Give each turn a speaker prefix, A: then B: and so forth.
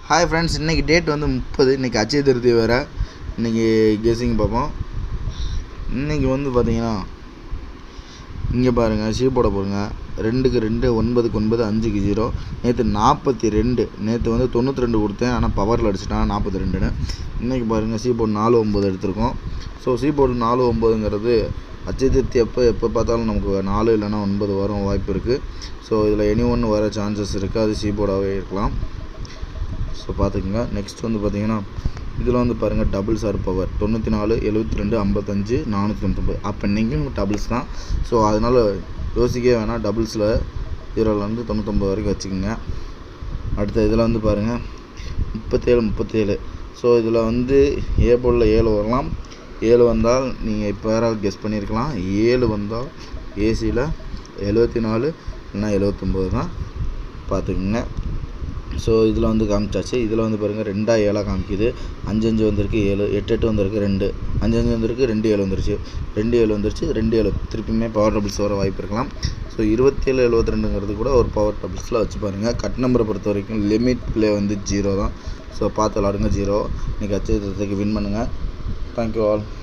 A: Hi friends, இன்றைக்கி date வந்து 30. இன்றைக்கி அச்சய திருதி வேறு. இன்றைக்கி கெஸிங் பார்ப்போம். இன்றைக்கி வந்து பார்த்தீங்கன்னா இங்கே பாருங்கள், ஷீ போட போடுங்க. 2க்கு 2, 9க்கு 9, 5க்கு 0. நேற்று 42, நேற்று வந்து 92 கொடுத்தேன், ஆனால் பவரில் அடிச்சிட்டான் 42ன்னு. இன்றைக்கி பாருங்கள், ஷீ போர்டு 4, 9 எடுத்திருக்கோம். ஸோ ஷீ போர்டு 4, 9ங்கிறது அச்சய திருத்தி எப்போ பார்த்தாலும் நமக்கு 4 இல்லைனா 9 வரும் வாய்ப்பு இருக்குது. ஸோ இதில் எனி ஒன்று வர சான்சஸ் இருக்குது. அது ஷீ போர்டாகவே இருக்கலாம். ஸோ பார்த்துக்குங்க. நெக்ஸ்ட் வந்து பார்த்தீங்கன்னா இதில் வந்து பாருங்கள், டபுள்ஸ் ஆர் பவர் 94, 72, 55, 499. அப்போ இன்றைக்கும் டபுள்ஸ் தான். ஸோ அதனால் யோசிக்கவே வேணாம். டபுள்ஸில் 0லேருந்து 99 வரைக்கும் வச்சுக்கோங்க. அடுத்த இதில் வந்து பாருங்கள் 37. ஸோ இதில் வந்து ஏ போர்டில் 7 வரலாம். 7 வந்தால் நீங்கள் இப்போ யாராவது கெஸ் பண்ணியிருக்கலாம். 7 வந்தால் ஏசியில் 74 இல்லைனா 79 தான். பார்த்துக்குங்க. ஸோ இதில் வந்து காமிச்சாச்சு. இதில் வந்து பாருங்கள் 2 7 காமிக்குது. 5 5 வந்திருக்கு 7, 8 8 வந்திருக்கு 2, 5 5 வந்திருக்கு 2 7 வந்துருச்சு, 2 7 வந்துருச்சு, 2 7 திருப்பியுமே பவர் டபுள்ஸ் வர வாய்ப்பு இருக்கலாம். ஸோ 27 72ங்கிறது கூட ஒரு பவர் டபுள்ஸில் வச்சு பாருங்கள். கட் நம்பரை பொறுத்த வரைக்கும் லிமிட் ப்ளே வந்து 0 தான். ஸோ பார்த்து விளாடுங்க 0. இன்றைக்கி அச்சய திருதிக்கு வின் பண்ணுங்கள். Thank you all.